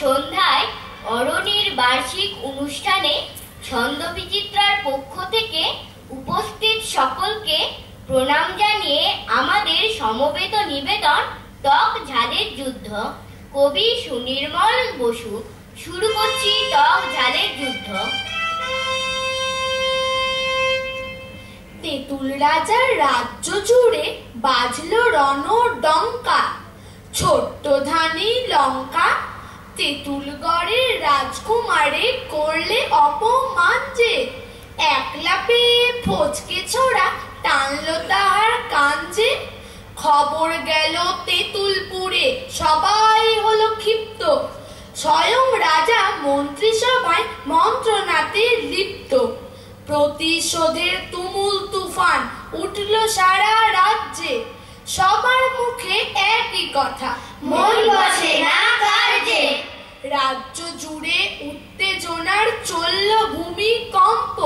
সন্ধ্যায় অরণির বার্ষিক অনুষ্ঠানে ছন্দবিচিত্রার পক্ষ থেকে উপস্থিত সকলকে প্রণাম জানিয়ে আমাদের সমবেত নিবেদন টক ঝালের যুদ্ধ। কবি সুনির্মল বসু। শুরু করছি টক ঝালের যুদ্ধ। তেঁতুল রাজার রাজ্য জুড়ে বাজলো রণডঙ্কা, ছোট্ট ধানি লঙ্কা তেঁতুলগড়ের রাজকুমারে করলে অপমান যে, একলা পেয়ে ফচকে ছোড়া টানলো তাহার কাঞ্জে। খবর গেল তেঁতুলপুরে, সবাই হলো ক্ষিপ্ত, স্বয়ং রাজা মন্ত্রিসভায় মন্ত্রণাতে লিপ্ত। প্রতিশোধের তুমুল তুফান উঠল সারা রাজ্যে, সবার মুখে একই কথা, মন বসে না কার্যে। রাজ্য জুড়ে উত্তেজনার চলল ভূমিকম্প,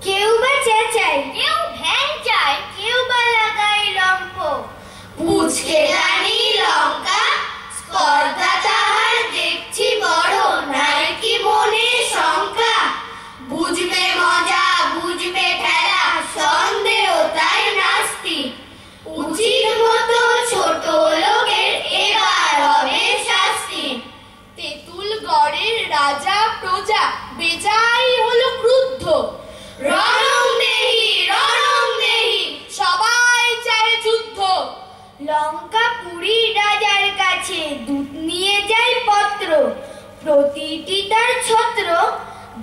কেউ বা চেঁচায়, কেউ ধ্যান চায়, কেউ বা লাগায় লম্প। পুচকে রানী লঙ্কা স্পর্ধা তাহার দেখছি বড়, নাই কি মনে শঙ্কা। বুঝবে মজা, বুঝবে খেলা, সন্দেহ তাই নাস্তি। উচিত মতো ছোট লোকের এবার হবে শাস্তি। তেঁতুলগড়ের রাজা প্রজা বেজায় হলো ক্রুদ্ধ, রণং দেহি, রণং দেহি, সবাই চায় যুদ্ধ। লঙ্কাপুরী রাজার কাছে দূত নিয়ে যায় পত্র, প্রতিটি তার ছত্র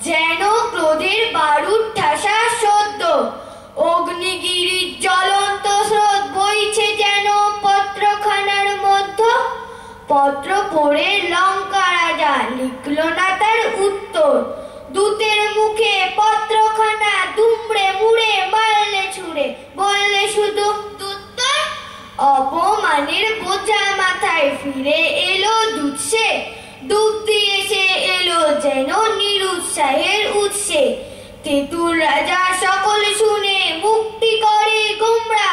যেন ক্রোধের বারুদ ঠাসা সদ্য। অগ্নিগিরির জ্বলন্ত স্রোত বইছে যেন পত্রখানার মধ্য। পত্র পড়ে লঙ্কা রাজা লিখল না তার উত্তর, দূতের মুখে পত্রখানা দুমড়ে মুড়ে মারলে ছুঁড়ে, বললে শুধু দুত্তর। অপমানের বোঝা মাথায় ফিরে এলো দুৎসে, দুধ দিয়ে সে এলো যেন নিরুৎসাহের উৎসে। তেঁতুল রাজা সকল শুনে মুক্তি করে গোমরা,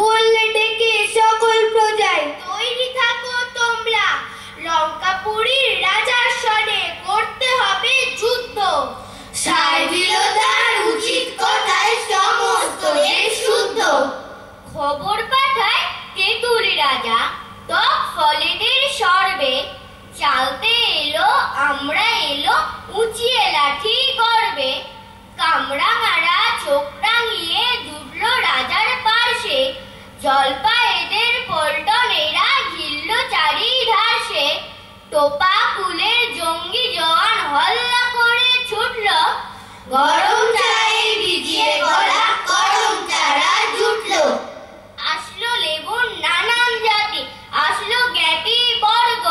বললে ডেকে সকল প্রজায় তৈরি থাকো তোমরা। লঙ্কাপুরীর রাজার সনে করতে হবে যুদ্ধ। সায় দিল তার উচিত কথায় সমস্ত দেশ শুদ্ধ। খবর পাঠায় তেঁতুল রাজা তক ফলেদের সর্বে, চালতে এলো আমরা এলো উঁচিয়ে লাঠি গর্বে। কামড়া মারা চোখ রাঙিয়ে জুটল রাজার পার্শ্বে, জলপা এদের পল্টনেরা ঘিরল চারিধার্শে। টোপা কুলের জঙ্গি জওয়ান হল্লা করে ছুটল, গরম চায়ে ভিজিয়ে গলা গরম চারা জুটল। আসলো লেবুর নানান জাতি, আসলো জ্ঞাতি বর্গ,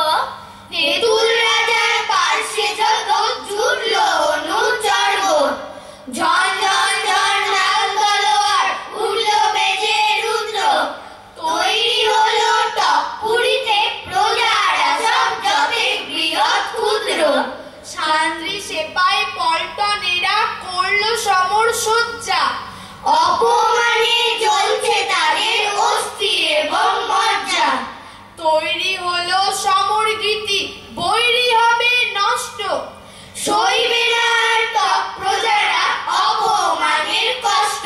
তেঁতুল রাজার পার্শ্বে যত জুটল অনুচর্গ। ঝন ঝন ঝন লাল তলোয়ার উঠল বেজে রুদ্র, তৈরি হলো টকপুরীতে প্রজারা সব যবে বৃহৎ ক্ষুদ্র। সান্দ্রি সেপাই পল্টনেরা করলো সমর সজ্জা, অপমানে জ্বলছে তাদের অস্থি এবং মজ্জা। তৈরি হলো সমর গীতি, বৈরী হবে নষ্ট, সইবে না আর টক প্রজারা অপমানের কষ্ট।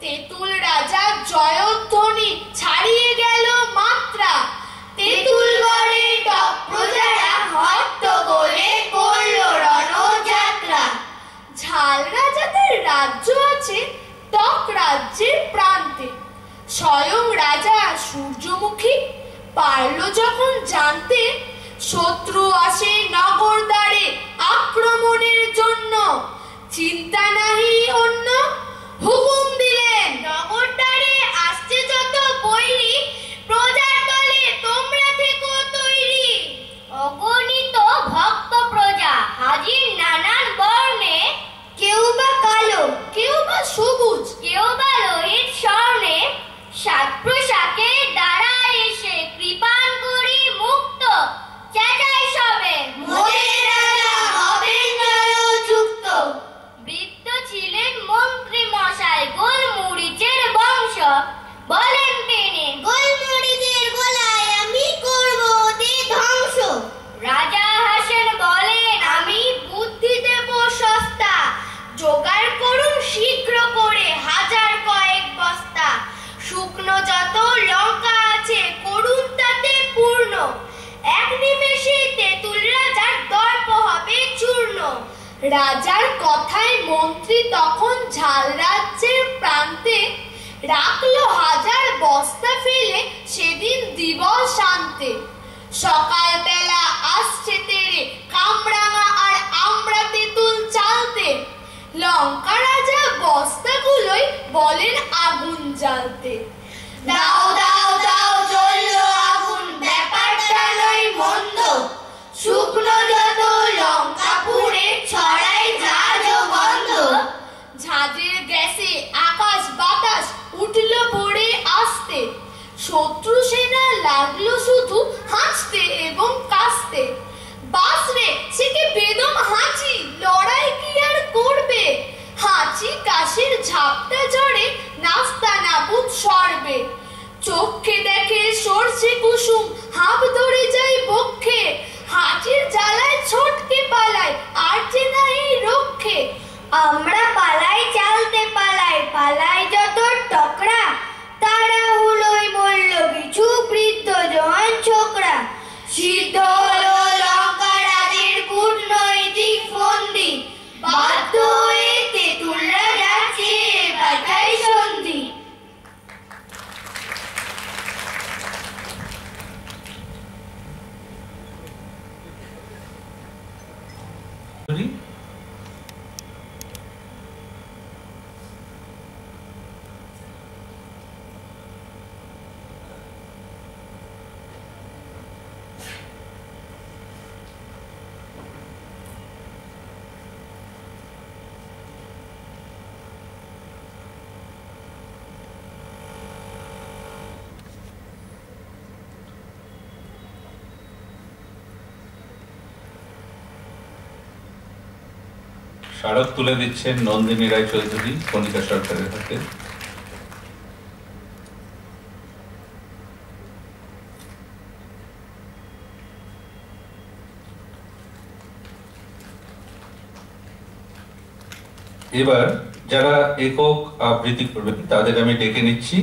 তেঁতুল রাজা জয়ধ্বনি ছাড়িয়ে গেল মাত্রা, তেঁতুলগড়ে টক প্রজারা হট্টগোলে করলো রণযাত্রা। ঝাল রাজাদের রাজ্য আছে টক রাজ্যের প্রান্তে, স্বয়ং রাজা সূর্যমুখী পারল যখন জানতে, শত্রু আসে নগর দ্বারে আক্রমণের জন্য, চিন্তা নাহি অন্য হুকুম দিলেন, নগর দ্বারে আসছে যত বৈরী, প্রজার দলে তোমরা থেকো তৈরি। অগণিত ভক্ত প্রজা হাজির নানান বর্ণে, কেউ বা কালো, কেউ বা সবুজ, কেউ বা লোহিত স্বর্ণে। সাত পোশাকে দাঁড়ায় এসে কৃপান করি মুক্ত, চেঁচাই সবে মোদের রাজা হবেন জয়যুক্ত। বৃত্ত ছিলেন মন্ত্রী মশাই গোল রাজার কথায় মন্ত্রী তখন ঝাল রাজ্যের প্রান্তে রাখলো হাজার বস্তা ফেলে সেদিন দিবস আনতে। সকালবেলা আসছে তেরে কামরাঙা আর আমরা তেঁতুল চালতে, লঙ্কা রাজা বস্তাগুলোই বলেন আগুন জ্বালতে। দাও দাও দাও জ্বললো আগুন, ব্যাপারটা নয় মন্দ, শুকনো যত লঙ্কা পুড়ে ছড়াই ঝাঁঝ গন্ধ। ঝাঁঝের গ্যাসে আকাশ বাতাস উঠলো ভরে আসতে, শত্রু সেনা লাগলো শুধু হাঁচতে এবং কাশতে। বাসরে সে কি বেদম হাঁচি, লড়াই কি আর করবে, হাঁচি কাশির ঝাপটা জড়ে নাস্তা নাবুদ সরবে। চোখে দেখে সরষে কুসুম হাঁপ ধরে যায় বক্ষে, হাঁচির জ্বালায় ছোটকে পালায় আর যে নাই রক্ষে। আমরা পালাই চালতে পালাই, পালাই যত টকরা, তারা হলোই মূল্য কিছু বৃদ্ধ জওয়ান ছোকরা। সিদ্ধ হলো লঙ্কা রাজের কূটনৈতিক ফন্দি, বাধ্য হয়ে তেঁতুলরা যাচ্ছে পাঠাই সন্ধি। স্মারক তুলে দিচ্ছেন নন্দিনী রায় চৌধুরী কণিকা সরকারের হাতে। এবার যারা একক আবৃত্তি করবেন তাদের আমি ডেকে নিচ্ছি।